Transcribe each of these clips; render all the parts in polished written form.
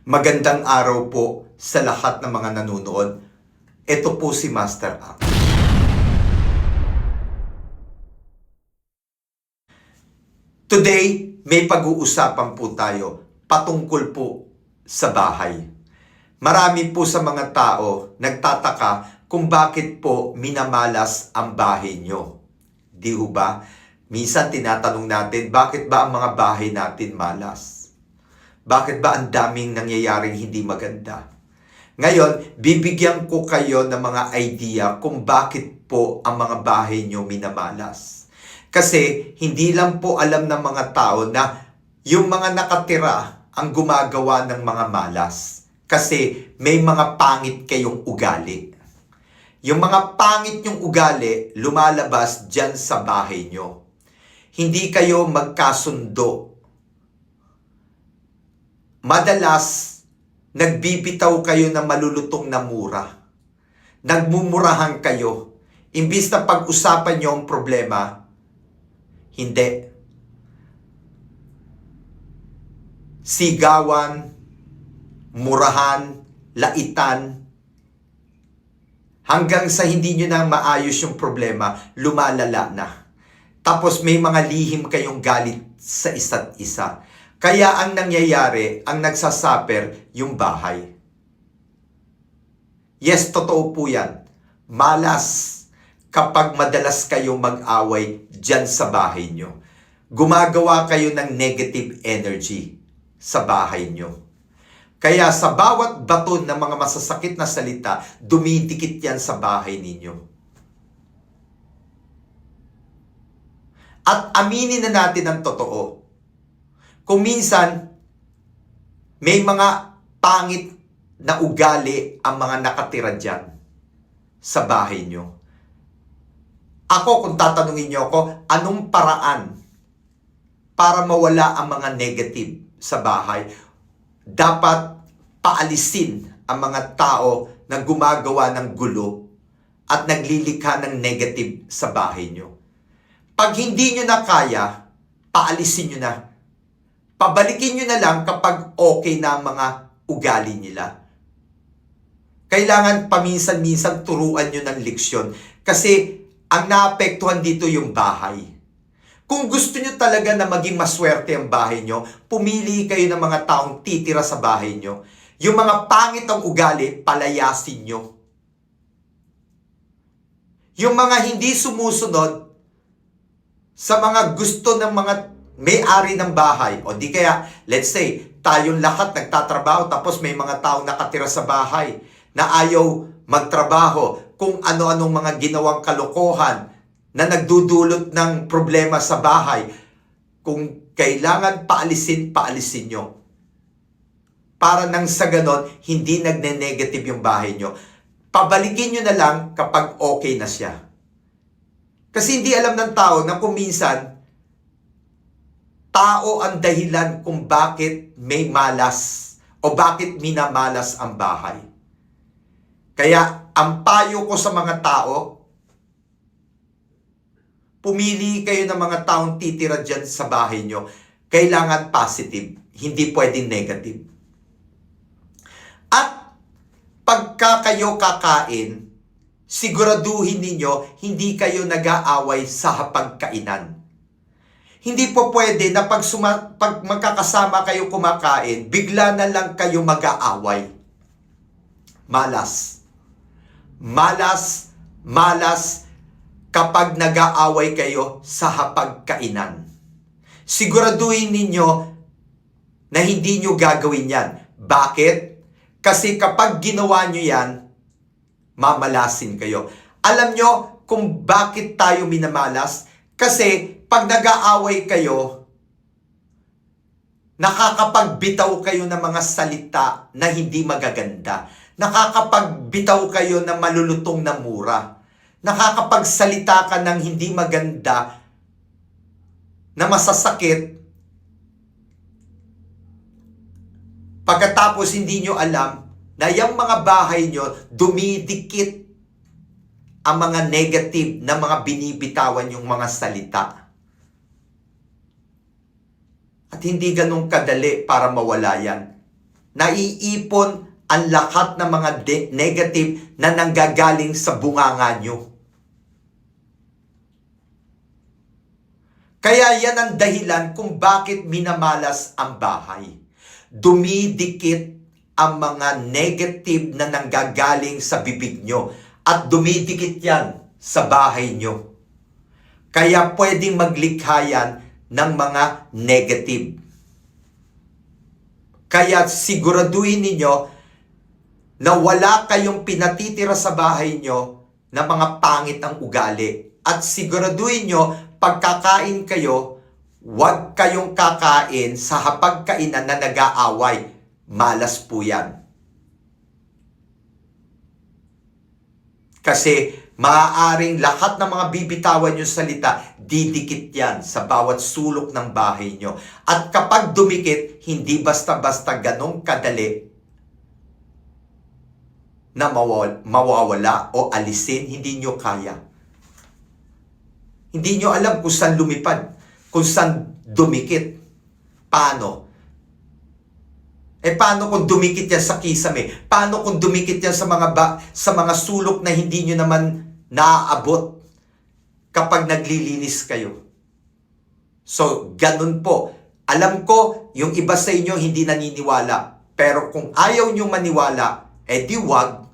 Magandang araw po sa lahat ng mga nanonood. Ito po si Master Ang. Today, may pag-uusapan po tayo patungkol po sa bahay. Marami po sa mga tao nagtataka kung bakit po minamalas ang bahay nyo. Di ho ba? Minsan tinatanong natin, bakit ba ang mga bahay natin malas? Bakit ba ang daming nangyayaring hindi maganda? Ngayon, bibigyan ko kayo ng mga idea kung bakit po ang mga bahay nyo minamalas. Kasi hindi lang po alam ng mga tao na yung mga nakatira ang gumagawa ng mga malas. Kasi may mga pangit kayong ugali. Yung mga pangit yung ugali, lumalabas dyan sa bahay nyo. Hindi kayo magkasundo. Madalas, nagbibitaw kayo ng malulutong na mura. Nagmumurahan kayo. Imbis na pag-usapan nyo ang problema, hindi. Sigawan, murahan, laitan, hanggang sa hindi nyo na maayos yung problema, lumalala na. Tapos may mga lihim kayong galit sa isa't isa. Kaya ang nangyayari, ang nagsasuffer, yung bahay. Yes, totoo po yan. Malas kapag madalas kayo mag-away dyan sa bahay nyo. Gumagawa kayo ng negative energy sa bahay nyo. Kaya sa bawat baton ng mga masasakit na salita, dumidikit yan sa bahay ninyo. At aminin na natin ang totoo. Kung minsan, may mga pangit na ugali ang mga nakatira dyan sa bahay nyo. Ako, kung tatanungin nyo ako, anong paraan para mawala ang mga negative sa bahay? Dapat paalisin ang mga tao na gumagawa ng gulo at naglilikha ng negative sa bahay nyo. Pag hindi nyo na kaya, paalisin nyo na. Pabalikin nyo na lang kapag okay na ang mga ugali nila. Kailangan paminsan-minsan turuan nyo ng leksyon kasi ang naapektuhan dito yung bahay. Kung gusto nyo talaga na maging maswerte ang bahay nyo, pumili kayo ng mga taong titira sa bahay nyo. Yung mga pangit ang ugali, palayasin nyo. Yung mga hindi sumusunod sa mga gusto ng mga may-ari ng bahay, o di kaya, let's say, tayong lahat nagtatrabaho tapos may mga taong nakatira sa bahay na ayaw magtrabaho kung ano-anong mga ginawang kalokohan na nagdudulot ng problema sa bahay. Kung kailangan paalisin nyo. Para nang sa ganon, hindi nagne-negative yung bahay nyo. Pabalikin nyo na lang kapag okay na siya. Kasi hindi alam ng tao na kung minsan, tao ang dahilan kung bakit may malas o bakit minamalas ang bahay. Kaya ang payo ko sa mga tao, pumili kayo ng mga taong titira dyan sa bahay nyo. Kailangan positive, hindi pwedeng negative. At pagka kayo kakain, siguraduhin ninyo hindi kayo nag-aaway sa hapagkainan. Hindi po pwede na pag magkakasama kayo kumakain, bigla na lang kayo mag-aaway. Malas. Malas, malas kapag nag-aaway kayo sa hapagkainan. Siguraduhin ninyo na hindi nyo gagawin yan. Bakit? Kasi kapag ginawa nyo yan, mamalasin kayo. Alam nyo kung bakit tayo minamalas? Kasi pag nag-aaway kayo, nakakapagbitaw kayo ng mga salita na hindi magaganda. Nakakapagbitaw kayo ng malulutong na mura. Nakakapagsalita ka ng hindi maganda na masasakit. Pagkatapos hindi nyo alam na yung mga bahay nyo dumidikit ang mga negative na mga binibitawan yung mga salita. At hindi ganun kadali para mawala yan. naiipon ang lahat ng mga negative na nanggagaling sa bunganga nyo. Kaya yan ang dahilan kung bakit minamalas ang bahay. Dumidikit ang mga negative na nanggagaling sa bibig nyo at dumidikit yan sa bahay nyo. Kaya pwedeng maglikha yan ng mga negative. Kaya siguraduhin ninyo na wala kayong pinatitira sa bahay nyo na mga pangit ang ugali. At siguraduhin nyo, pagkakain kayo, huwag kayong kakain sa hapagkainan na nag-aaway. Malas po yan. Kasi maaaring lahat ng mga bibitawan nyo salita, didikit yan sa bawat sulok ng bahay nyo. At kapag dumikit, hindi basta-basta ganong kadali na mawawala o alisin, hindi nyo kaya. Hindi nyo alam kung saan lumipad, kung saan dumikit. Paano? Paano kung dumikit yan sa kisame? Paano kung dumikit yan sa mga sulok na hindi nyo naman naaabot kapag naglilinis kayo? So, ganun po. Alam ko, yung iba sa inyo hindi naniniwala. Pero kung ayaw nyo maniwala, di wag.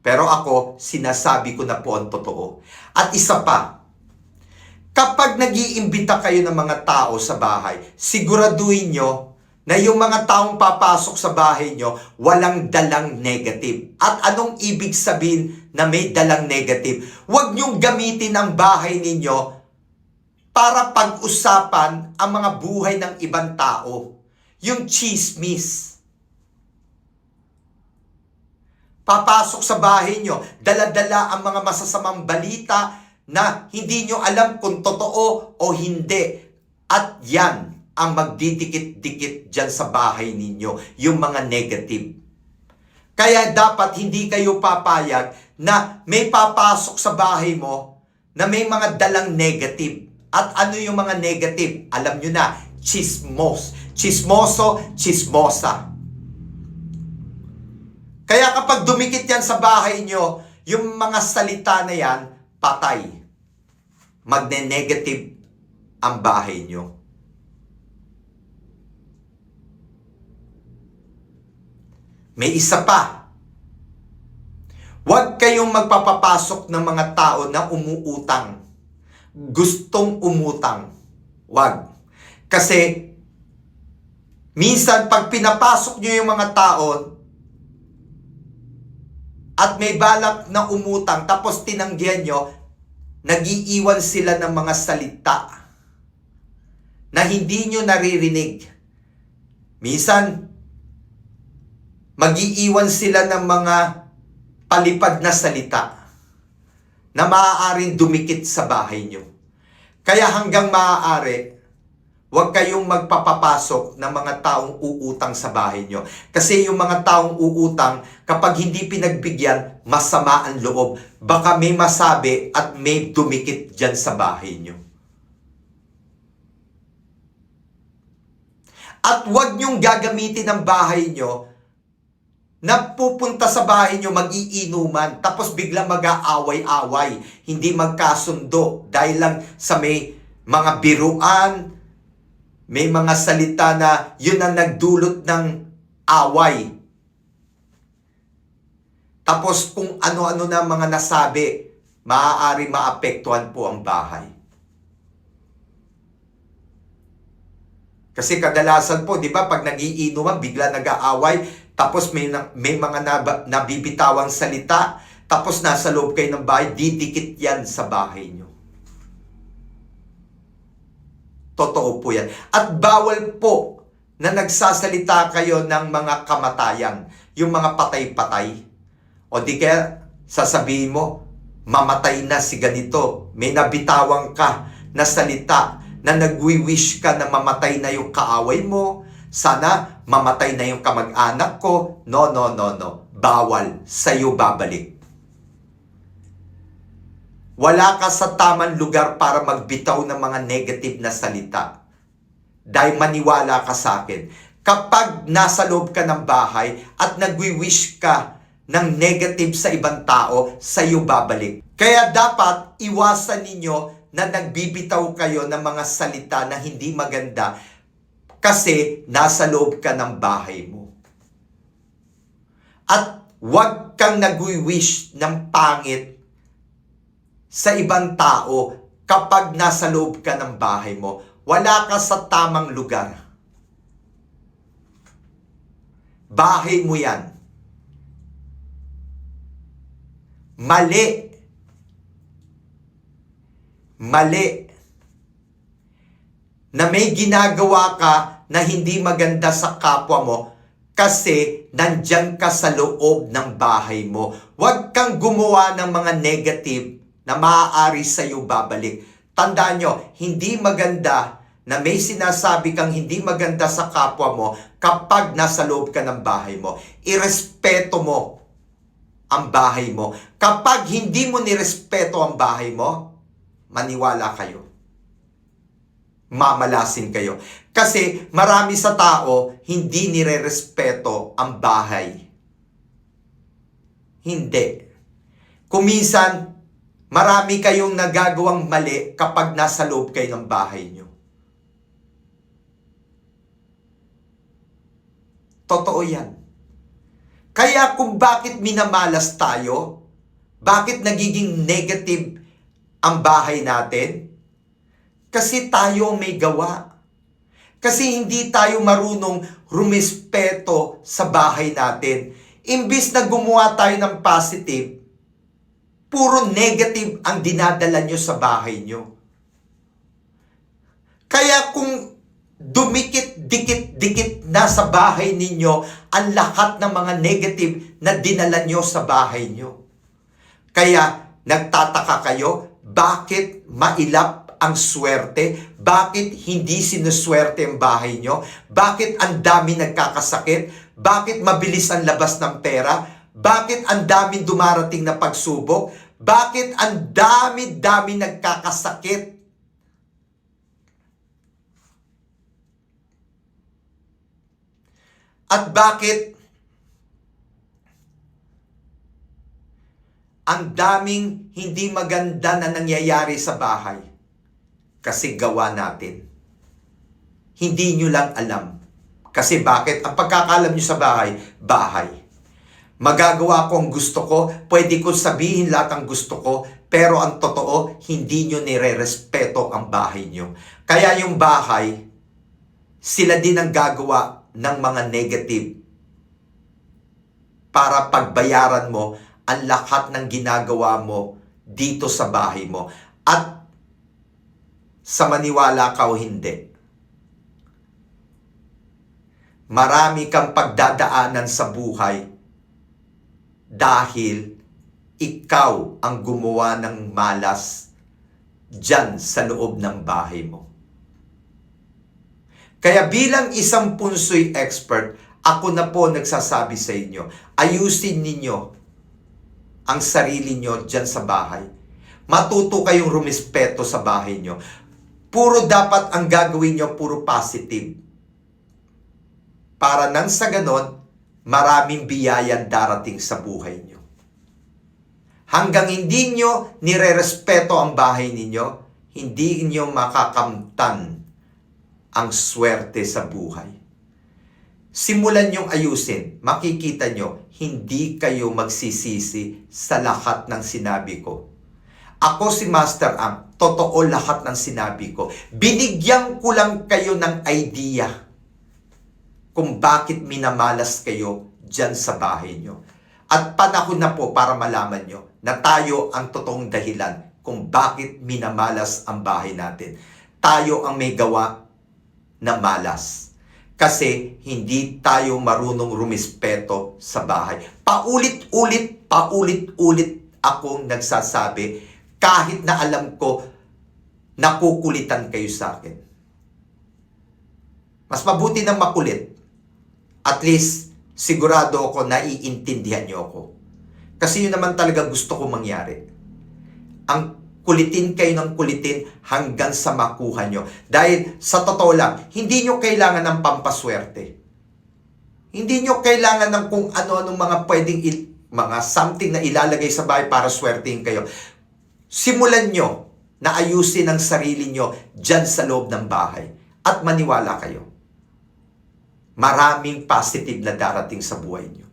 Pero ako, sinasabi ko na po ang totoo. At isa pa, kapag nag-iimbita kayo ng mga tao sa bahay, siguraduhin nyo na yung mga taong papasok sa bahay nyo, walang dalang negative. At anong ibig sabihin na may dalang negative? Huwag nyong gamitin ang bahay ninyo para pag-usapan ang mga buhay ng ibang tao. Yung chismis. Papasok sa bahay nyo, dala-dala ang mga masasamang balita na hindi nyo alam kung totoo o hindi. At yan ang magdidikit-dikit dyan sa bahay ninyo, yung mga negative. Kaya dapat hindi kayo papayag na may papasok sa bahay mo na may mga dalang negative. At ano yung mga negative? Alam nyo na, chismos. Chismoso, chismosa. Kaya kapag dumikit yan sa bahay nyo, yung mga salita na yan, patay. Magne-negative ang bahay nyo. May isa pa. Huwag kayong magpapapasok ng mga tao na umuutang. Gustong umutang. Huwag. Kasi, minsan pag pinapasok nyo yung mga tao at may balak na umutang tapos tinanggihan nyo, nag-iiwan sila ng mga salita na hindi nyo naririnig. Minsan, mag-iiwan sila ng mga palipad na salita na maaaring dumikit sa bahay nyo. Kaya hanggang maaari, huwag kayong magpapapasok ng mga taong uutang sa bahay nyo. Kasi yung mga taong uutang, kapag hindi pinagbigyan, masama ang loob. Baka may masabi at may dumikit dyan sa bahay nyo. At huwag nyong gagamitin ang bahay nyo na pupunta sa bahay nyo mag-iinuman tapos biglang mag-aaway-away, hindi magkasundo dahil lang sa may mga biruan, may mga salita na yun ang nagdulot ng away. Tapos kung ano-ano na mga nasabi, maaari maapektuhan po ang bahay. Kasi kadalasan po, di ba, pag nagiinuman, bigla nag-aaway, tapos may mga nabibitawang salita, tapos nasa loob kayo ng bahay, didikit yan sa bahay nyo. Totoo po yan. At bawal po na nagsasalita kayo ng mga kamatayan, yung mga patay-patay. O di kaya sasabihin mo, mamatay na si ganito, may nabitawang ka na salita na nagwi-wish ka na mamatay na yung kaaway mo, sana mamatay na yung kamag-anak ko. No. Bawal. Sa'yo babalik. Wala ka sa tamang lugar para magbitaw ng mga negative na salita. Dahil maniwala ka sa akin. kapag nasa loob ka ng bahay at nagwi-wish ka ng negative sa ibang tao, sa iyo babalik. Kaya dapat iwasan ninyo na nagbibitaw kayo ng mga salita na hindi maganda kasi nasa loob ka ng bahay mo. At huwag kang nagwi-wish ng pangit sa ibang tao kapag nasa loob ka ng bahay mo. Wala ka sa tamang lugar. Bahay mo yan. Mali. Mali. Na may ginagawa ka na hindi maganda sa kapwa mo kasi nandyan ka sa loob ng bahay mo. Huwag kang gumawa ng mga negative na maaari sa iyo babalik. Tandaan nyo, hindi maganda na may sinasabi kang hindi maganda sa kapwa mo kapag nasa loob ka ng bahay mo. Irespeto mo ang bahay mo. Kapag hindi mo nirespeto ang bahay mo, maniwala kayo. Mamalasin kayo. Kasi marami sa tao hindi nirerespeto ang bahay. Hindi. Kuminsan, marami kayong nagagawang mali kapag nasa loob kayo ng bahay nyo. Totoo yan. Kaya kung bakit minamalas tayo, bakit nagiging negative ang bahay natin? Kasi tayo may gawa. Kasi hindi tayo marunong rumispeto sa bahay natin. Imbis na gumawa tayo ng positive, puro negative ang dinadala nyo sa bahay nyo. Kaya kung dumikit-dikit-dikit na sa bahay ninyo ang lahat ng mga negative na dinala nyo sa bahay nyo. Kaya nagtataka kayo, bakit mailap ang swerte? Bakit hindi sinuswerte ang bahay nyo? Bakit ang dami nagkakasakit? Bakit mabilis ang labas ng pera? Bakit ang daming dumarating na pagsubok? Bakit ang dami-dami nagkakasakit? At bakit ang daming hindi maganda na nangyayari sa bahay? Kasi gawa natin. Hindi nyo lang alam. Kasi bakit? Ang pagkakalam nyo sa bahay, bahay. Magagawa ko ang gusto ko, pwede ko sabihin lahat ang gusto ko, pero ang totoo, hindi nyo nire-respeto ang bahay nyo. Kaya yung bahay, sila din ang gagawa ng mga negative para pagbayaran mo ang lahat ng ginagawa mo dito sa bahay mo. At sa maniwala ka o hindi, marami kang pagdadaanan sa buhay dahil ikaw ang gumawa ng malas dyan sa loob ng bahay mo. Kaya bilang isang punsoy expert, ako na po nagsasabi sa inyo, ayusin ninyo ang sarili nyo dyan sa bahay. Matuto kayong rumispeto sa bahay nyo. Puro dapat ang gagawin nyo, puro positive. Para nang sa ganon, maraming biyayan darating sa buhay nyo. Hanggang hindi nyo nire-respeto ang bahay ninyo, hindi nyo makakamtan ang swerte sa buhay. Simulan nyong ayusin, makikita nyo, hindi kayo magsisisi sa lahat ng sinabi ko. Ako si Master Ang, totoo lahat ng sinabi ko. Binigyan ko lang kayo ng idea kung bakit minamalas kayo dyan sa bahay nyo. At panahon na po para malaman nyo na tayo ang totoong dahilan kung bakit minamalas ang bahay natin. Tayo ang may gawa na malas. Kasi hindi tayo marunong rumispeto sa bahay. Paulit-ulit akong nagsasabi kahit na alam ko nakukulitan kayo sa akin. Mas mabuti ng makulit. At least sigurado ako naiintindihan niyo ako. Kasi yun naman talaga gusto ko mangyari. Ang kulitin kayo ng kulitin hanggang sa makuha nyo. Dahil sa totoo lang, hindi nyo kailangan ng pampaswerte. Hindi nyo kailangan ng kung ano-anong mga pwedeng mga something na ilalagay sa bahay para swertein kayo. Simulan nyo na ayusin ang sarili nyo dyan sa loob ng bahay. At maniwala kayo. Maraming positive na darating sa buhay nyo.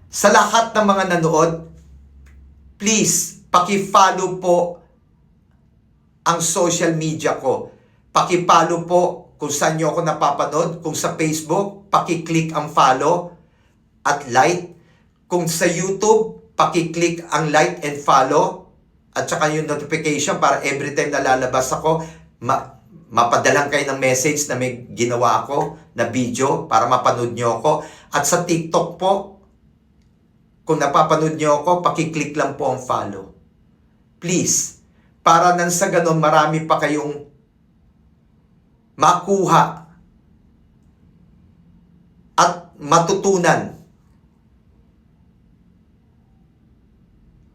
Sa lahat ng mga nanood, please, paki-follow po ang social media ko. Paki-follow po kung saan nyo ako napapanood. Kung sa Facebook, paki-click ang follow at like. Kung sa YouTube, paki-click ang like and follow. At saka yung notification para every time na lalabas ako, mapadalang kayo ng message na may ginawa ako na video para mapanood nyo ako. At sa TikTok po, kung napapanood nyo ako, paki-click lang po ang follow. Please, para nang sa ganon, marami pa kayong makuha at matutunan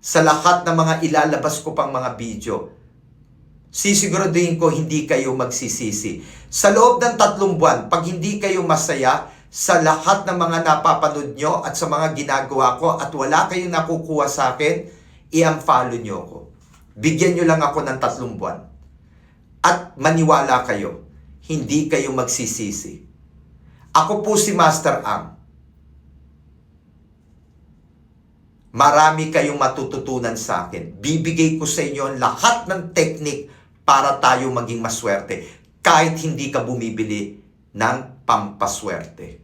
sa lahat ng mga ilalabas ko pang mga video. Sisiguraduhin ko hindi kayo magsisisi. Sa loob ng 3 buwan, pag hindi kayo masaya sa lahat ng mga napapanood nyo at sa mga ginagawa ko at wala kayong nakukuha sa akin, i-unfollow nyo ako. Bigyan nyo lang ako ng 3 buwan. At maniwala kayo, hindi kayo magsisisi. Ako po si Master Ang. Marami kayong matututunan sa akin. Bibigay ko sa inyo lahat ng technique para tayo maging maswerte. Kahit hindi ka bumibili ng pampaswerte.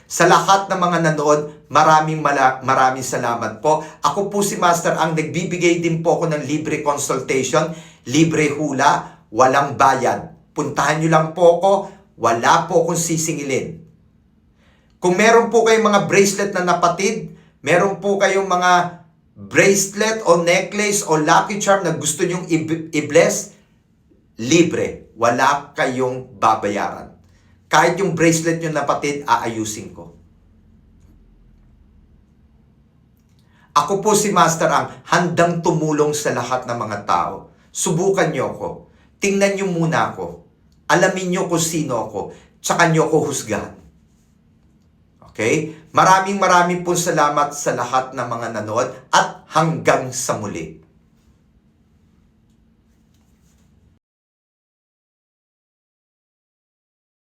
Sa lahat ng mga nanood, maraming salamat po. Ako po si Master Ang. Nagbibigay din po ako ng libre consultation, libre hula, walang bayad. Puntahan nyo lang po ako, wala po akong sisingilin. Kung meron po kayong mga bracelet na napatid, meron po kayong mga bracelet o necklace o lucky charm na gusto nyong i-bless, libre. Wala kayong babayaran. Kahit yung bracelet nyo napatid, aayusin ko. Ako po si Master Ang, handang tumulong sa lahat ng mga tao. Subukan nyo ako. Tingnan nyo muna ako. Alamin nyo kung sino ako. Tsaka nyo ako husgahan. Okay? Maraming pong salamat sa lahat ng mga nanood at hanggang sa muli.